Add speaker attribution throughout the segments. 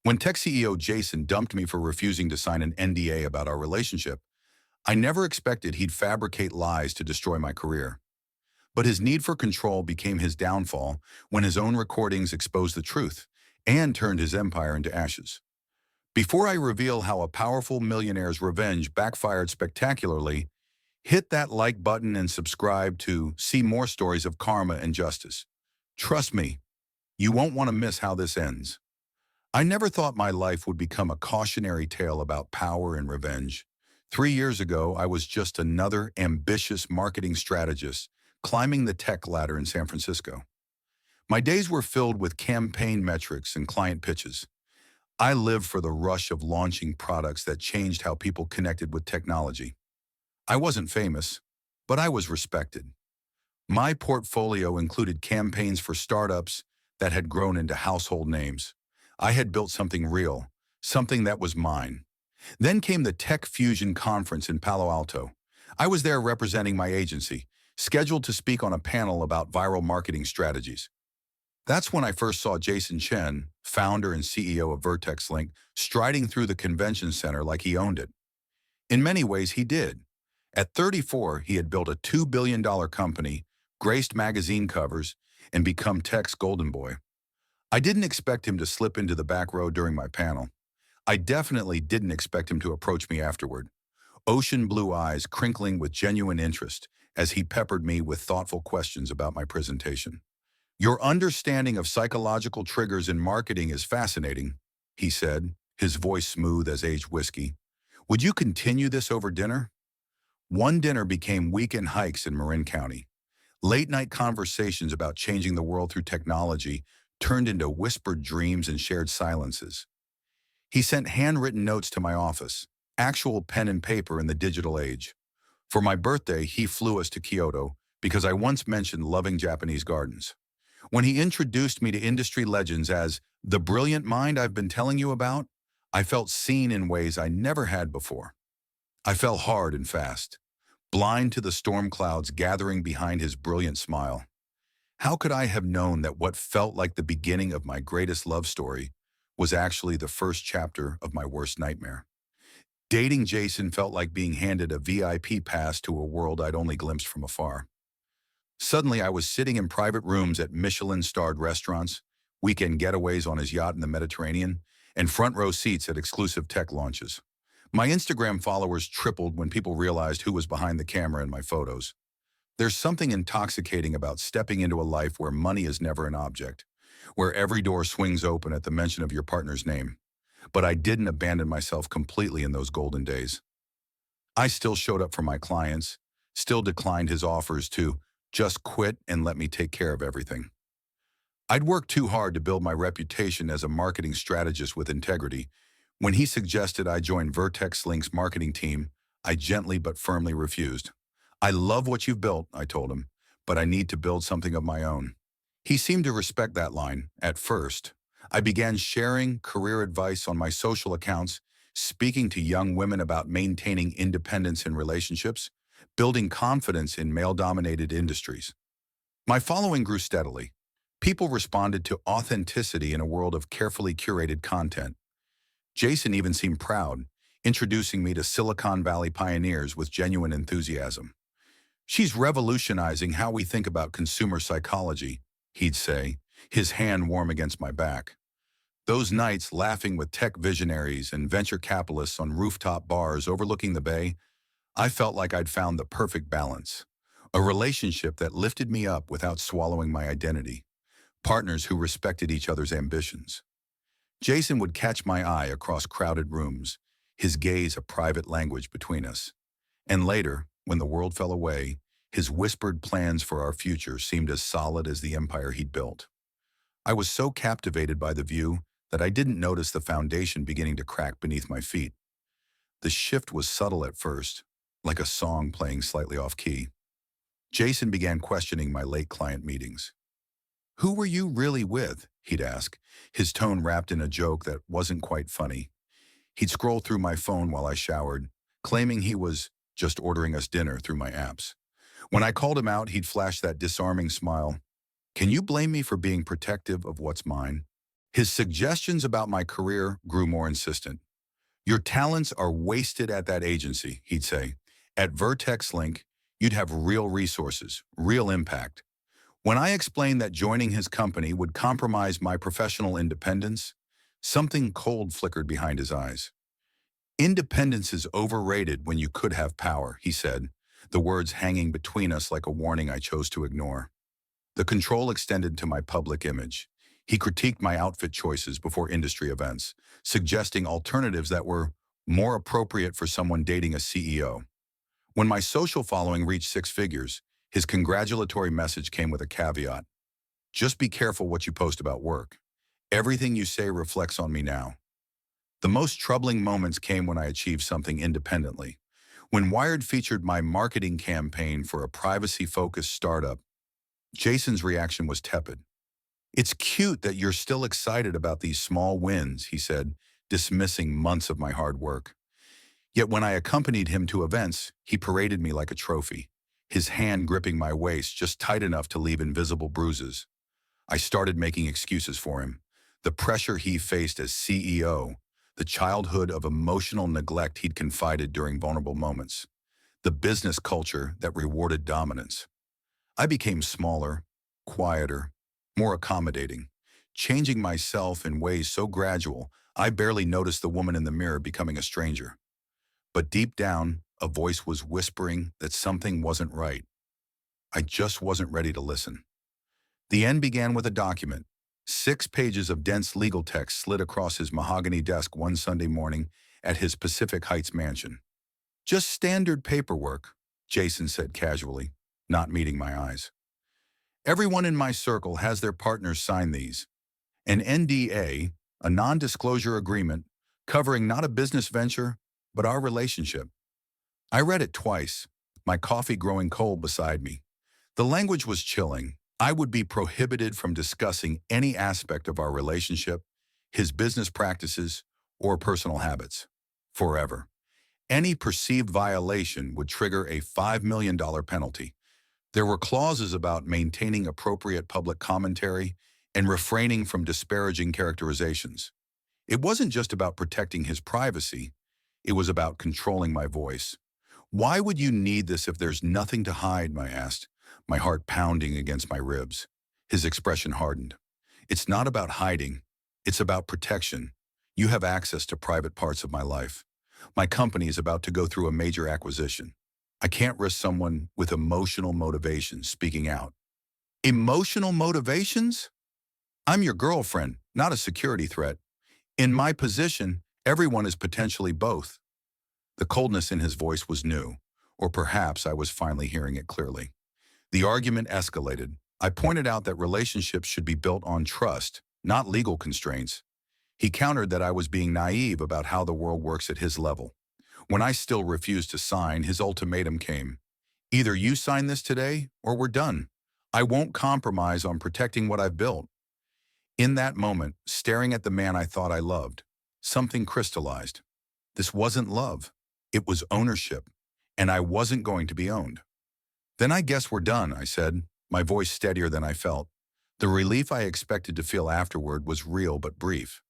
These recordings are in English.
Speaker 1: When tech CEO Jason dumped me for refusing to sign an NDA about our relationship, I never expected he'd fabricate lies to destroy my career. But his need for control became his downfall when his own recordings exposed the truth and turned his empire into ashes. Before I reveal how a powerful millionaire's revenge backfired spectacularly, hit that like button and subscribe to see more stories of karma and justice. Trust me, you won't want to miss how this ends. I never thought my life would become a cautionary tale about power and revenge. 3 years ago, I was just another ambitious marketing strategist climbing the tech ladder in San Francisco. My days were filled with campaign metrics and client pitches. I lived for the rush of launching products that changed how people connected with technology. I wasn't famous, but I was respected. My portfolio included campaigns for startups that had grown into household names. I had built something real, something that was mine. Then came the Tech Fusion Conference in Palo Alto. I was there representing my agency, scheduled to speak on a panel about viral marketing strategies. That's when I first saw Jason Chen, founder and CEO of Vertex Link, striding through the convention center like he owned it. In many ways, he did. At 34, he had built a $2 billion company, graced magazine covers, and become tech's golden boy. I didn't expect him to slip into the back row during my panel. I definitely didn't expect him to approach me afterward, ocean blue eyes crinkling with genuine interest as he peppered me with thoughtful questions about my presentation. "Your understanding of psychological triggers in marketing is fascinating," he said, his voice smooth as aged whiskey. "Would you continue this over dinner?" One dinner became weekend hikes in Marin County. Late-night conversations about changing the world through technology turned into whispered dreams and shared silences. He sent handwritten notes to my office, actual pen and paper in the digital age. For my birthday, he flew us to Kyoto because I once mentioned loving Japanese gardens. When he introduced me to industry legends as the brilliant mind I've been telling you about, I felt seen in ways I never had before. I fell hard and fast, blind to the storm clouds gathering behind his brilliant smile. How could I have known that what felt like the beginning of my greatest love story was actually the first chapter of my worst nightmare? Dating Jason felt like being handed a VIP pass to a world I'd only glimpsed from afar. Suddenly, I was sitting in private rooms at Michelin-starred restaurants, weekend getaways on his yacht in the Mediterranean, and front-row seats at exclusive tech launches. My Instagram followers tripled when people realized who was behind the camera in my photos. There's something intoxicating about stepping into a life where money is never an object, where every door swings open at the mention of your partner's name. But I didn't abandon myself completely in those golden days. I still showed up for my clients, still declined his offers to just quit and let me take care of everything. I'd worked too hard to build my reputation as a marketing strategist with integrity. When he suggested I join Vertex Link's marketing team, I gently but firmly refused. "I love what you've built," I told him, "but I need to build something of my own." He seemed to respect that line, at first. I began sharing career advice on my social accounts, speaking to young women about maintaining independence in relationships, building confidence in male-dominated industries. My following grew steadily. People responded to authenticity in a world of carefully curated content. Jason even seemed proud, introducing me to Silicon Valley pioneers with genuine enthusiasm. "She's revolutionizing how we think about consumer psychology," he'd say, his hand warm against my back. Those nights laughing with tech visionaries and venture capitalists on rooftop bars overlooking the bay, I felt like I'd found the perfect balance. A relationship that lifted me up without swallowing my identity. Partners who respected each other's ambitions. Jason would catch my eye across crowded rooms, his gaze a private language between us. And later, when the world fell away, his whispered plans for our future seemed as solid as the empire he'd built. I was so captivated by the view that I didn't notice the foundation beginning to crack beneath my feet. The shift was subtle at first, like a song playing slightly off-key. Jason began questioning my late client meetings. "Who were you really with?" he'd ask, his tone wrapped in a joke that wasn't quite funny. He'd scroll through my phone while I showered, claiming he was just ordering us dinner through my apps. When I called him out, he'd flash that disarming smile. "Can you blame me for being protective of what's mine?" His suggestions about my career grew more insistent. Your talents are wasted at that agency, he'd say. At Vertex Link, you'd have real resources, real impact. When I explained that joining his company would compromise my professional independence, something cold flickered behind his eyes. Independence is overrated when you could have power, he said, the words hanging between us like a warning I chose to ignore. The control extended to my public image. He critiqued my outfit choices before industry events, suggesting alternatives that were more appropriate for someone dating a CEO. When my social following reached six figures, his congratulatory message came with a caveat. Just be careful what you post about work. Everything you say reflects on me now. The most troubling moments came when I achieved something independently. When Wired featured my marketing campaign for a privacy-focused startup, Jason's reaction was tepid. It's cute that you're still excited about these small wins, he said, dismissing months of my hard work. Yet when I accompanied him to events, he paraded me like a trophy, his hand gripping my waist just tight enough to leave invisible bruises. I started making excuses for him. The pressure he faced as CEO, the childhood of emotional neglect he'd confided during vulnerable moments, the business culture that rewarded dominance. I became smaller, quieter, more accommodating, changing myself in ways so gradual I barely noticed the woman in the mirror becoming a stranger. But deep down, a voice was whispering that something wasn't right. I just wasn't ready to listen. The end began with a document. 6 pages of dense legal text slid across his mahogany desk one Sunday morning at his Pacific Heights mansion. Just standard paperwork, Jason said casually, not meeting my eyes. Everyone in my circle has their partners sign these. An NDA, a non-disclosure agreement, covering not a business venture, but our relationship. I read it twice, my coffee growing cold beside me. The language was chilling. I would be prohibited from discussing any aspect of our relationship, his business practices, or personal habits. Forever. Any perceived violation would trigger a $5 million penalty. There were clauses about maintaining appropriate public commentary and refraining from disparaging characterizations. It wasn't just about protecting his privacy. It was about controlling my voice. Why would you need this if there's nothing to hide, I asked, my heart pounding against my ribs. His expression hardened. It's not about hiding. It's about protection. You have access to private parts of my life. My company is about to go through a major acquisition. I can't risk someone with emotional motivations speaking out. Emotional motivations? I'm your girlfriend, not a security threat. In my position, everyone is potentially both. The coldness in his voice was new, or perhaps I was finally hearing it clearly. The argument escalated. I pointed out that relationships should be built on trust, not legal constraints. He countered that I was being naive about how the world works at his level. When I still refused to sign, his ultimatum came. Either you sign this today, or we're done. I won't compromise on protecting what I've built. In that moment, staring at the man I thought I loved, something crystallized. This wasn't love. It was ownership, and I wasn't going to be owned. Then I guess we're done, I said, my voice steadier than I felt. The relief I expected to feel afterward was real but brief.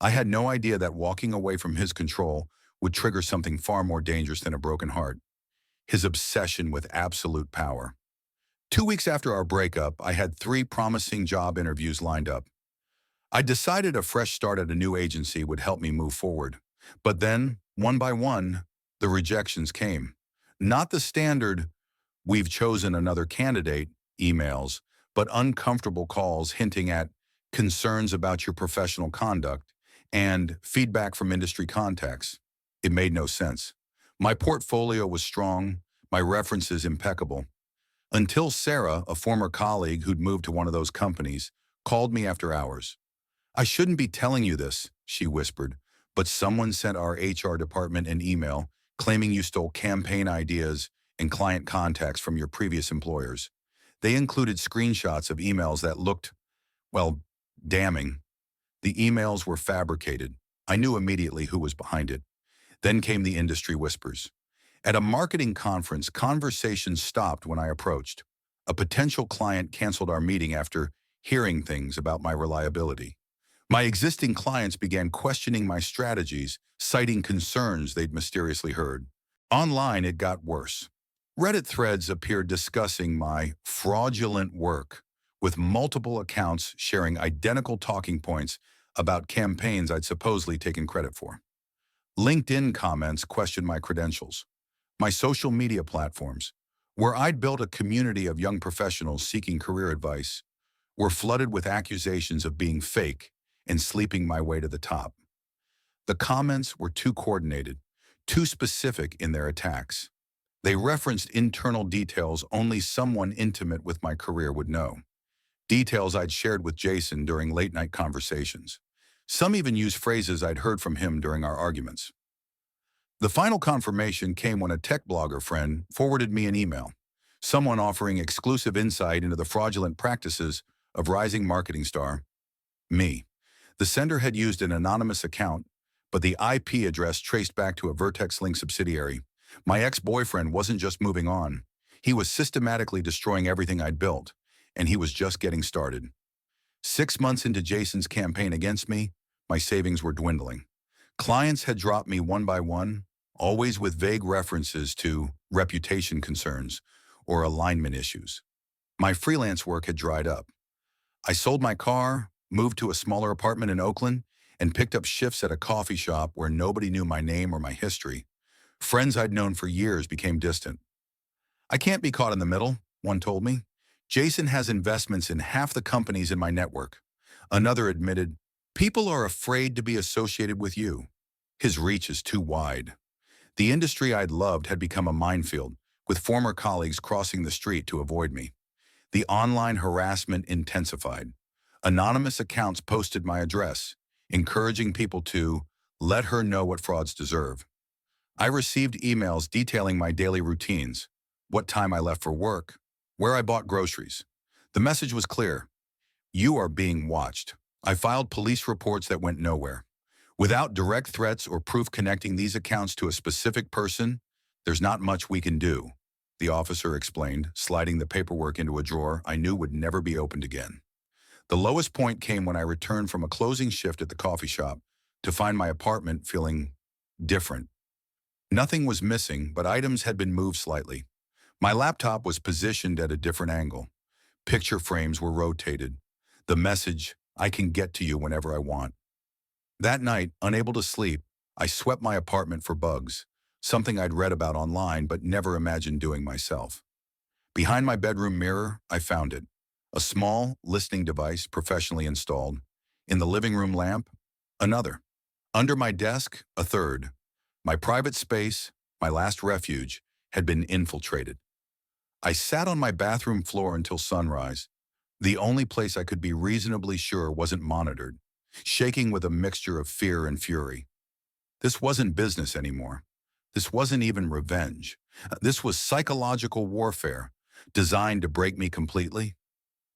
Speaker 1: I had no idea that walking away from his control would trigger something far more dangerous than a broken heart. His obsession with absolute power. 2 weeks after our breakup, I had 3 promising job interviews lined up. I decided a fresh start at a new agency would help me move forward. But then, one by one, the rejections came. Not the standard, "We've chosen another candidate," emails, but uncomfortable calls hinting at concerns about your professional conduct and feedback from industry contacts. It made no sense. My portfolio was strong, my references impeccable. Until Sarah, a former colleague who'd moved to one of those companies, called me after hours. "I shouldn't be telling you this," she whispered, "but someone sent our HR department an email claiming you stole campaign ideas and client contacts from your previous employers. They included screenshots of emails that looked, well, damning. The emails were fabricated. I knew immediately who was behind it. Then came the industry whispers. At a marketing conference, conversations stopped when I approached. A potential client canceled our meeting after hearing things about my reliability. My existing clients began questioning my strategies, citing concerns they'd mysteriously heard. Online, it got worse. Reddit threads appeared discussing my fraudulent work, with multiple accounts sharing identical talking points about campaigns I'd supposedly taken credit for. LinkedIn comments questioned my credentials. My social media platforms, where I'd built a community of young professionals seeking career advice, were flooded with accusations of being fake and sleeping my way to the top. The comments were too coordinated, too specific in their attacks. They referenced internal details only someone intimate with my career would know, details I'd shared with Jason during late-night conversations. Some even used phrases I'd heard from him during our arguments. The final confirmation came when a tech blogger friend forwarded me an email, someone offering exclusive insight into the fraudulent practices of rising marketing star, me. The sender had used an anonymous account, but the IP address traced back to a Vertex Link subsidiary. My ex-boyfriend wasn't just moving on. He was systematically destroying everything I'd built, and he was just getting started. 6 months into Jason's campaign against me, my savings were dwindling. Clients had dropped me one by one, always with vague references to reputation concerns or alignment issues. My freelance work had dried up. I sold my car, moved to a smaller apartment in Oakland, and picked up shifts at a coffee shop where nobody knew my name or my history. Friends I'd known for years became distant. I can't be caught in the middle, one told me. Jason has investments in half the companies in my network. Another admitted, people are afraid to be associated with you. His reach is too wide. The industry I'd loved had become a minefield, with former colleagues crossing the street to avoid me. The online harassment intensified. Anonymous accounts posted my address, encouraging people to let her know what frauds deserve. I received emails detailing my daily routines, what time I left for work, where I bought groceries. The message was clear. You are being watched. I filed police reports that went nowhere. Without direct threats or proof connecting these accounts to a specific person, there's not much we can do, the officer explained, sliding the paperwork into a drawer I knew would never be opened again. The lowest point came when I returned from a closing shift at the coffee shop to find my apartment feeling different. Nothing was missing, but items had been moved slightly. My laptop was positioned at a different angle. Picture frames were rotated. The message, I can get to you whenever I want. That night, unable to sleep, I swept my apartment for bugs, something I'd read about online but never imagined doing myself. Behind my bedroom mirror, I found it. A small, listening device professionally installed. In the living room lamp, another. Under my desk, a third. My private space, my last refuge, had been infiltrated. I sat on my bathroom floor until sunrise, the only place I could be reasonably sure wasn't monitored, shaking with a mixture of fear and fury. This wasn't business anymore. This wasn't even revenge. This was psychological warfare, designed to break me completely.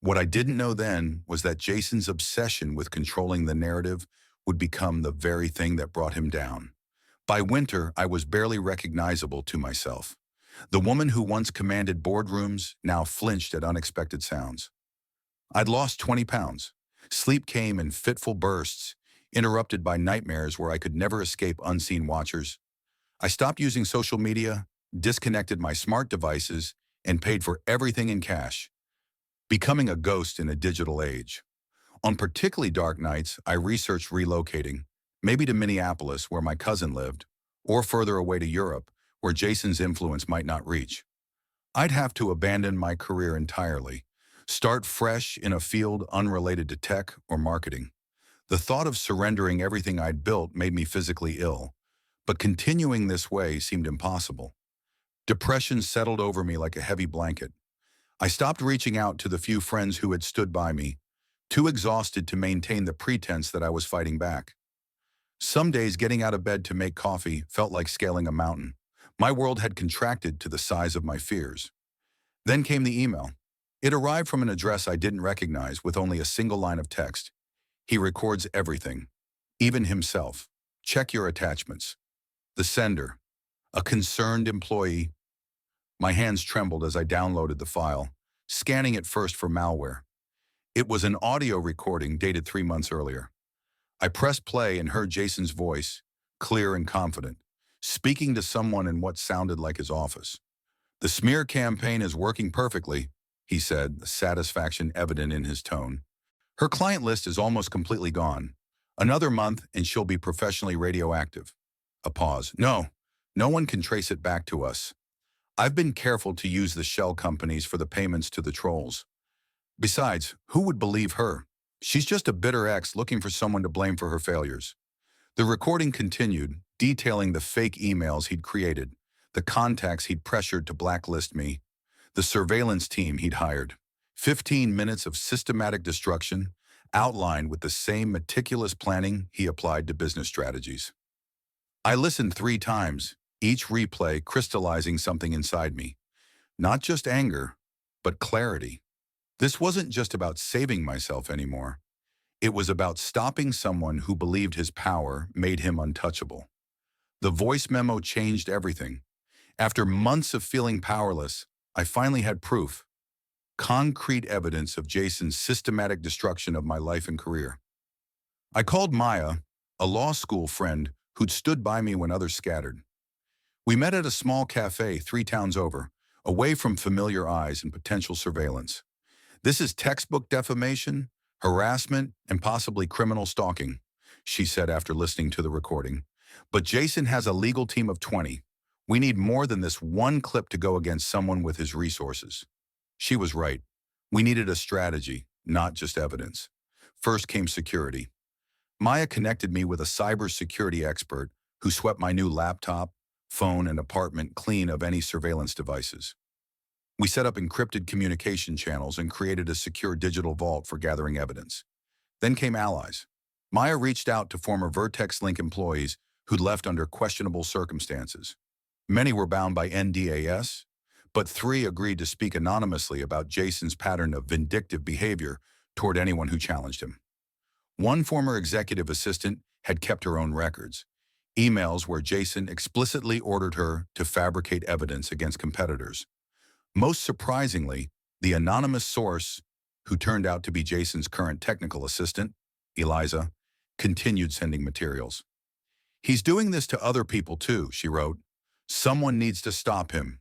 Speaker 1: What I didn't know then was that Jason's obsession with controlling the narrative would become the very thing that brought him down. By winter, I was barely recognizable to myself. The woman who once commanded boardrooms now flinched at unexpected sounds. I'd lost 20 pounds. Sleep came in fitful bursts, interrupted by nightmares where I could never escape unseen watchers. I stopped using social media, disconnected my smart devices, and paid for everything in cash, becoming a ghost in a digital age. On particularly dark nights, I researched relocating, maybe to Minneapolis, where my cousin lived, or further away to Europe, where Jason's influence might not reach. I'd have to abandon my career entirely, start fresh in a field unrelated to tech or marketing. The thought of surrendering everything I'd built made me physically ill, but continuing this way seemed impossible. Depression settled over me like a heavy blanket. I stopped reaching out to the few friends who had stood by me, too exhausted to maintain the pretense that I was fighting back. Some days getting out of bed to make coffee felt like scaling a mountain. My world had contracted to the size of my fears. Then came the email. It arrived from an address I didn't recognize with only a single line of text. He records everything, even himself. Check your attachments. The sender, a concerned employee. My hands trembled as I downloaded the file, scanning it first for malware. It was an audio recording dated 3 months earlier. I pressed play and heard Jason's voice, clear and confident, speaking to someone in what sounded like his office. "The smear campaign is working perfectly," he said, satisfaction evident in his tone. "Her client list is almost completely gone. Another month and she'll be professionally radioactive." A pause. "No, no one can trace it back to us. I've been careful to use the shell companies for the payments to the trolls. Besides, who would believe her? She's just a bitter ex looking for someone to blame for her failures." The recording continued, detailing the fake emails he'd created, the contacts he'd pressured to blacklist me, the surveillance team he'd hired. 15 minutes of systematic destruction, outlined with the same meticulous planning he applied to business strategies. I listened 3 times, each replay crystallizing something inside me. Not just anger, but clarity. This wasn't just about saving myself anymore. It was about stopping someone who believed his power made him untouchable. The voice memo changed everything. After months of feeling powerless, I finally had proof. Concrete evidence of Jason's systematic destruction of my life and career. I called Maya, a law school friend who'd stood by me when others scattered. We met at a small cafe 3 towns over, away from familiar eyes and potential surveillance. "This is textbook defamation, harassment, and possibly criminal stalking," she said after listening to the recording. "But Jason has a legal team of 20. We need more than this one clip to go against someone with his resources." She was right. We needed a strategy, not just evidence. First came security. Maya connected me with a cybersecurity expert who swept my new laptop, phone, and apartment clean of any surveillance devices. We set up encrypted communication channels and created a secure digital vault for gathering evidence. Then came allies. Maya reached out to former Vertex Link employees who'd left under questionable circumstances. Many were bound by NDAS, but 3 agreed to speak anonymously about Jason's pattern of vindictive behavior toward anyone who challenged him. One former executive assistant had kept her own records, emails where Jason explicitly ordered her to fabricate evidence against competitors. Most surprisingly, the anonymous source, who turned out to be Jason's current technical assistant, Eliza, continued sending materials. "He's doing this to other people too," she wrote. "Someone needs to stop him."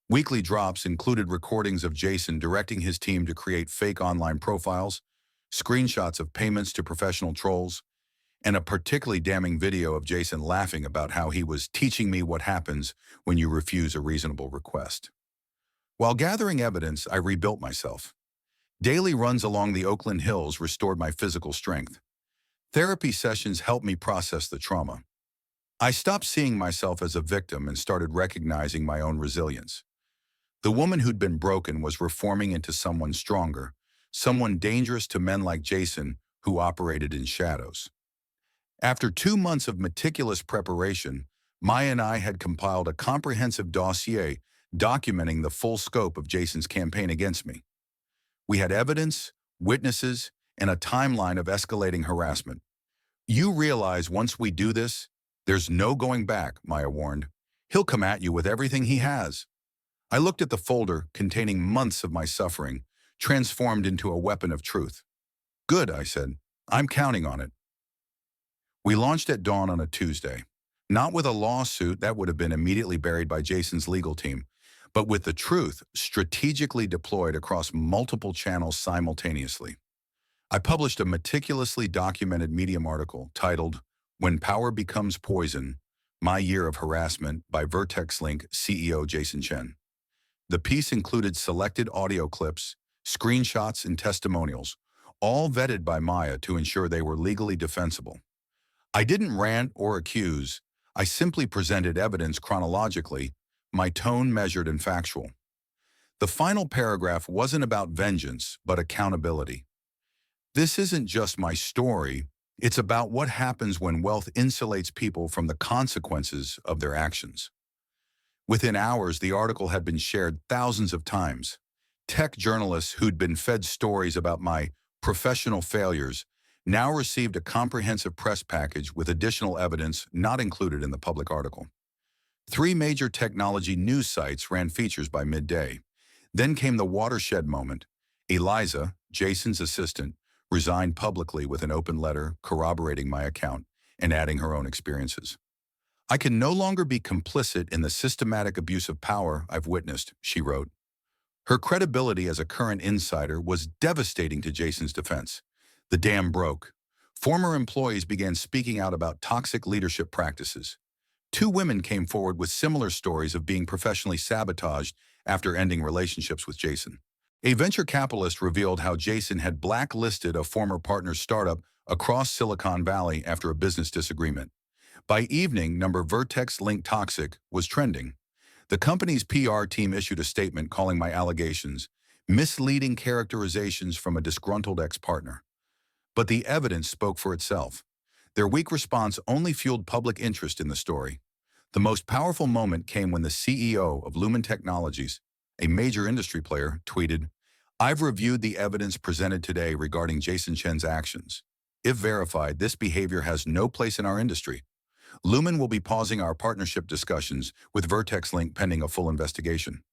Speaker 1: Weekly drops included recordings of Jason directing his team to create fake online profiles, screenshots of payments to professional trolls, and a particularly damning video of Jason laughing about how he was teaching me what happens when you refuse a reasonable request. While gathering evidence, I rebuilt myself. Daily runs along the Oakland Hills restored my physical strength. Therapy sessions helped me process the trauma. I stopped seeing myself as a victim and started recognizing my own resilience. The woman who'd been broken was reforming into someone stronger, someone dangerous to men like Jason who operated in shadows. After 2 months of meticulous preparation, Maya and I had compiled a comprehensive dossier documenting the full scope of Jason's campaign against me. We had evidence, witnesses, and a timeline of escalating harassment. "You realize once we do this, there's no going back," Maya warned. "He'll come at you with everything he has." I looked at the folder containing months of my suffering, transformed into a weapon of truth. "Good," I said. "I'm counting on it." We launched at dawn on a Tuesday, not with a lawsuit that would have been immediately buried by Jason's legal team, but with the truth strategically deployed across multiple channels simultaneously. I published a meticulously documented Medium article titled "When Power Becomes Poison: My Year of Harassment" by Vertex Link CEO Jason Chen. The piece included selected audio clips, screenshots, and testimonials, all vetted by Maya to ensure they were legally defensible. I didn't rant or accuse. I simply presented evidence chronologically, my tone measured and factual. The final paragraph wasn't about vengeance, but accountability. "This isn't just my story. It's about what happens when wealth insulates people from the consequences of their actions." Within hours, the article had been shared thousands of times. Tech journalists who'd been fed stories about my professional failures now received a comprehensive press package with additional evidence not included in the public article. 3 major technology news sites ran features by midday. Then came the watershed moment. Eliza, Jason's assistant, resigned publicly with an open letter corroborating my account and adding her own experiences. I can no longer be complicit in the systematic abuse of power I've witnessed, she wrote. Her credibility as a current insider was devastating to Jason's defense. The dam broke. Former employees began speaking out about toxic leadership practices. Two women came forward with similar stories of being professionally sabotaged after ending relationships with Jason. A venture capitalist revealed how Jason had blacklisted a former partner's startup across Silicon Valley after a business disagreement. By evening, number Vertex Link Toxic was trending. The company's PR team issued a statement calling my allegations misleading characterizations from a disgruntled ex-partner. But the evidence spoke for itself. Their weak response only fueled public interest in the story. The most powerful moment came when the CEO of Lumen Technologies, a major industry player, tweeted, "I've reviewed the evidence presented today regarding Jason Chen's actions. If verified, this behavior has no place in our industry. Lumen will be pausing our partnership discussions with Vertex Link pending a full investigation."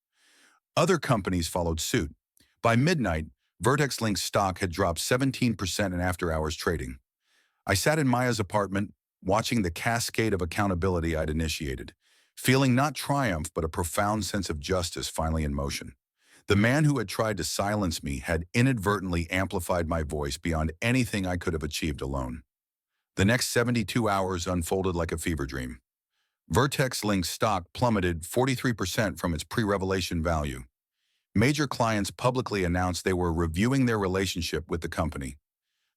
Speaker 1: Other companies followed suit. By midnight, Vertex Link's stock had dropped 17% in after-hours trading. I sat in Maya's apartment, watching the cascade of accountability I'd initiated, feeling not triumph but a profound sense of justice finally in motion. The man who had tried to silence me had inadvertently amplified my voice beyond anything I could have achieved alone. The next 72 hours unfolded like a fever dream. Vertex Link's stock plummeted 43% from its pre-revelation value. Major clients publicly announced they were reviewing their relationship with the company.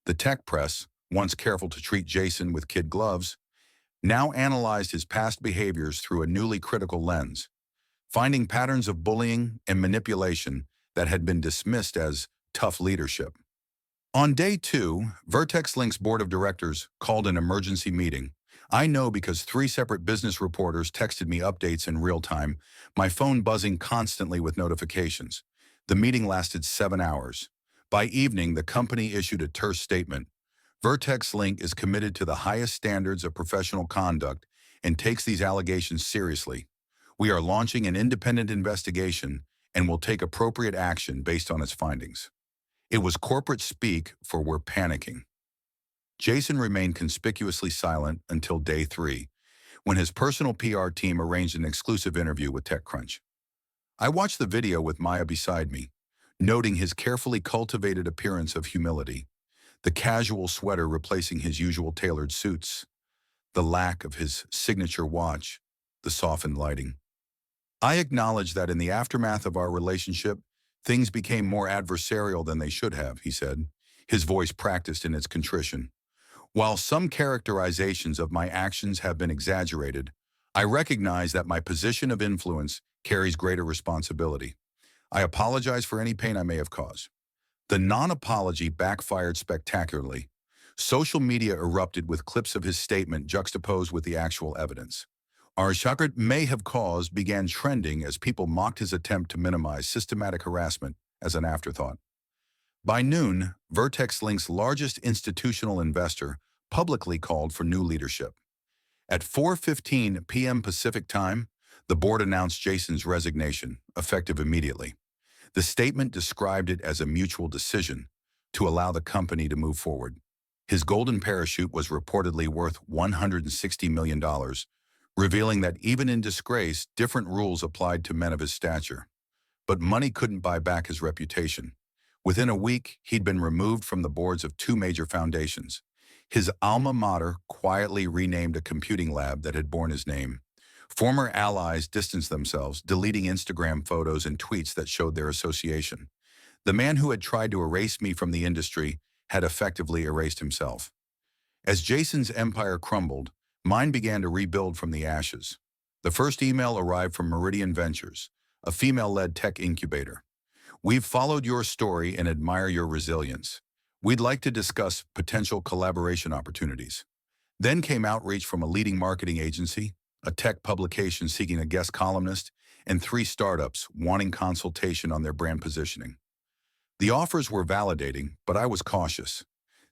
Speaker 1: The tech press, once careful to treat Jason with kid gloves, now analyzed his past behaviors through a newly critical lens, finding patterns of bullying and manipulation that had been dismissed as tough leadership. On day 2, Vertex Link's board of directors called an emergency meeting. I know because 3 separate business reporters texted me updates in real time, my phone buzzing constantly with notifications. The meeting lasted 7 hours. By evening, the company issued a terse statement. Vertex Link is committed to the highest standards of professional conduct and takes these allegations seriously. We are launching an independent investigation and will take appropriate action based on its findings. It was corporate speak for "we're panicking." Jason remained conspicuously silent until day 3, when his personal PR team arranged an exclusive interview with TechCrunch. I watched the video with Maya beside me, noting his carefully cultivated appearance of humility, the casual sweater replacing his usual tailored suits, the lack of his signature watch, the softened lighting. I acknowledge that in the aftermath of our relationship, things became more adversarial than they should have, he said, his voice practiced in its contrition. While some characterizations of my actions have been exaggerated, I recognize that my position of influence carries greater responsibility. I apologize for any pain I may have caused. The non-apology backfired spectacularly. Social media erupted with clips of his statement juxtaposed with the actual evidence. Our chakrat may have caused began trending as people mocked his attempt to minimize systematic harassment as an afterthought. By noon, Vertex Link's largest institutional investor publicly called for new leadership. At 4:15 p.m. Pacific Time, the board announced Jason's resignation, effective immediately. The statement described it as a mutual decision to allow the company to move forward. His golden parachute was reportedly worth $160 million, revealing that even in disgrace, different rules applied to men of his stature. But money couldn't buy back his reputation. Within a week, he'd been removed from the boards of 2 major foundations. His alma mater quietly renamed a computing lab that had borne his name. Former allies distanced themselves, deleting Instagram photos and tweets that showed their association. The man who had tried to erase me from the industry had effectively erased himself. As Jason's empire crumbled, mine began to rebuild from the ashes. The first email arrived from Meridian Ventures, a female-led tech incubator. "We've followed your story and admire your resilience. We'd like to discuss potential collaboration opportunities." Then came outreach from a leading marketing agency, a tech publication seeking a guest columnist, and 3 startups wanting consultation on their brand positioning. The offers were validating, but I was cautious.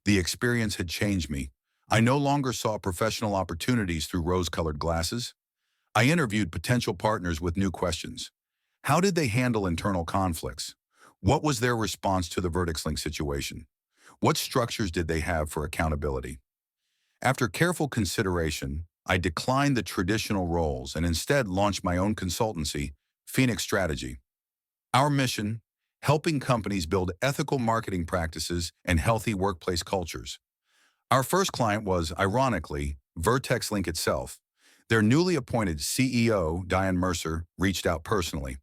Speaker 1: The experience had changed me. I no longer saw professional opportunities through rose-colored glasses. I interviewed potential partners with new questions. How did they handle internal conflicts? What was their response to the Vertex Link situation? What structures did they have for accountability? After careful consideration, I declined the traditional roles and instead launched my own consultancy, Phoenix Strategy. Our mission, helping companies build ethical marketing practices and healthy workplace cultures. Our first client was, ironically, Vertex Link itself. Their newly appointed CEO, Diane Mercer, reached out personally.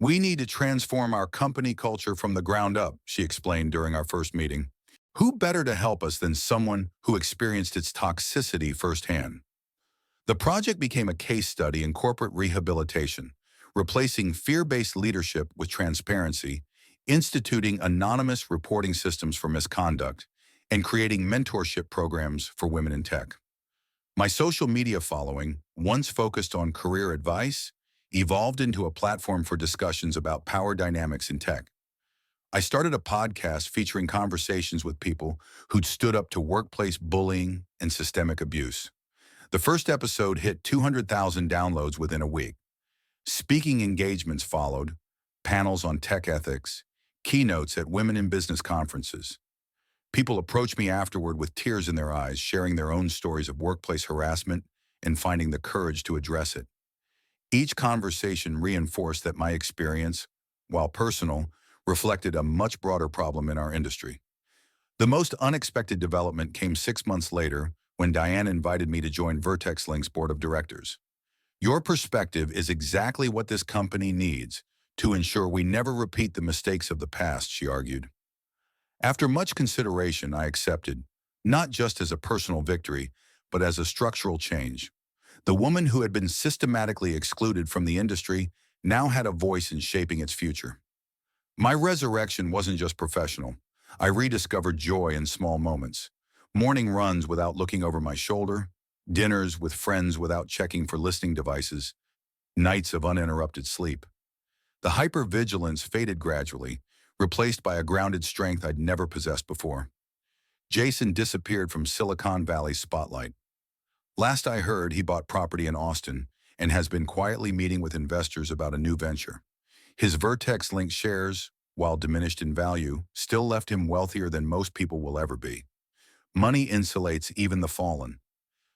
Speaker 1: "We need to transform our company culture from the ground up," she explained during our first meeting. "Who better to help us than someone who experienced its toxicity firsthand?" The project became a case study in corporate rehabilitation, replacing fear-based leadership with transparency, instituting anonymous reporting systems for misconduct, and creating mentorship programs for women in tech. My social media following, once focused on career advice, evolved into a platform for discussions about power dynamics in tech. I started a podcast featuring conversations with people who'd stood up to workplace bullying and systemic abuse. The first episode hit 200,000 downloads within a week. Speaking engagements followed, panels on tech ethics, keynotes at women in business conferences. People approached me afterward with tears in their eyes, sharing their own stories of workplace harassment and finding the courage to address it. Each conversation reinforced that my experience, while personal, reflected a much broader problem in our industry. The most unexpected development came 6 months later when Diane invited me to join Vertex Link's board of directors. "Your perspective is exactly what this company needs to ensure we never repeat the mistakes of the past," she argued. After much consideration, I accepted, not just as a personal victory, but as a structural change. The woman who had been systematically excluded from the industry now had a voice in shaping its future. My resurrection wasn't just professional. I rediscovered joy in small moments. Morning runs without looking over my shoulder, dinners with friends without checking for listening devices, nights of uninterrupted sleep. The hypervigilance faded gradually, replaced by a grounded strength I'd never possessed before. Jason disappeared from Silicon Valley's spotlight. Last I heard, he bought property in Austin and has been quietly meeting with investors about a new venture. His Vertex Link shares, while diminished in value, still left him wealthier than most people will ever be. Money insulates even the fallen.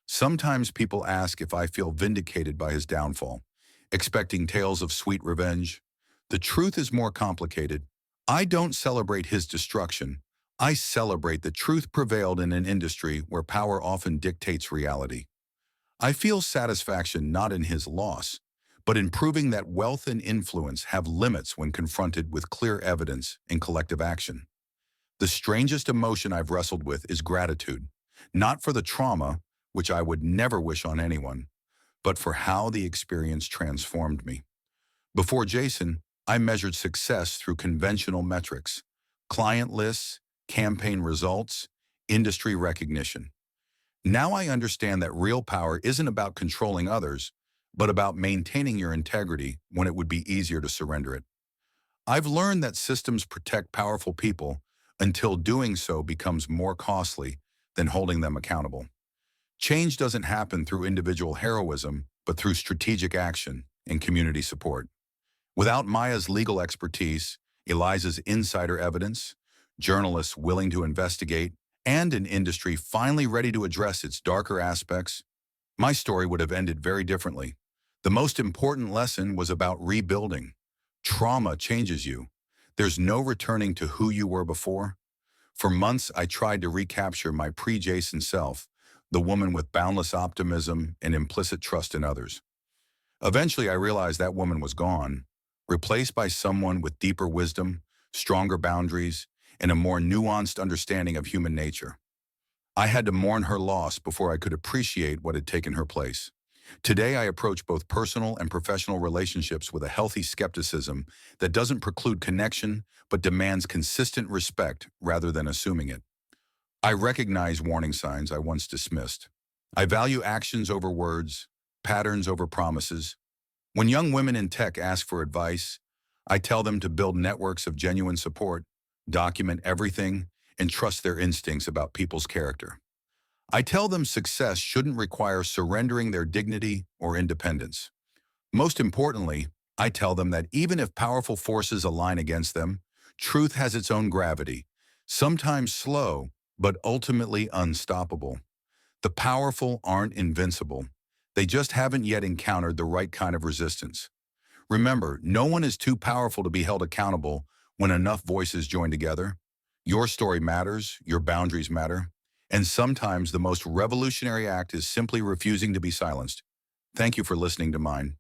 Speaker 1: Sometimes people ask if I feel vindicated by his downfall, expecting tales of sweet revenge. The truth is more complicated. I don't celebrate his destruction. I celebrate the truth prevailed in an industry where power often dictates reality. I feel satisfaction not in his loss, but in proving that wealth and influence have limits when confronted with clear evidence and collective action. The strangest emotion I've wrestled with is gratitude, not for the trauma, which I would never wish on anyone, but for how the experience transformed me. Before Jason, I measured success through conventional metrics: client lists, campaign results, industry recognition. Now I understand that real power isn't about controlling others, but about maintaining your integrity when it would be easier to surrender it. I've learned that systems protect powerful people until doing so becomes more costly than holding them accountable. Change doesn't happen through individual heroism, but through strategic action and community support. Without Maya's legal expertise, Eliza's insider evidence, journalists willing to investigate, and an industry finally ready to address its darker aspects, my story would have ended very differently. The most important lesson was about rebuilding. Trauma changes you. There's no returning to who you were before. For months, I tried to recapture my pre-Jason self, the woman with boundless optimism and implicit trust in others. Eventually, I realized that woman was gone, replaced by someone with deeper wisdom, stronger boundaries, and a more nuanced understanding of human nature. I had to mourn her loss before I could appreciate what had taken her place. Today, I approach both personal and professional relationships with a healthy skepticism that doesn't preclude connection, but demands consistent respect rather than assuming it. I recognize warning signs I once dismissed. I value actions over words, patterns over promises. When young women in tech ask for advice, I tell them to build networks of genuine support, document everything, and trust their instincts about people's character. I tell them success shouldn't require surrendering their dignity or independence. Most importantly, I tell them that even if powerful forces align against them, truth has its own gravity. Sometimes slow, but ultimately unstoppable. The powerful aren't invincible. They just haven't yet encountered the right kind of resistance. Remember, no one is too powerful to be held accountable when enough voices join together. Your story matters, your boundaries matter, and sometimes the most revolutionary act is simply refusing to be silenced. Thank you for listening to mine.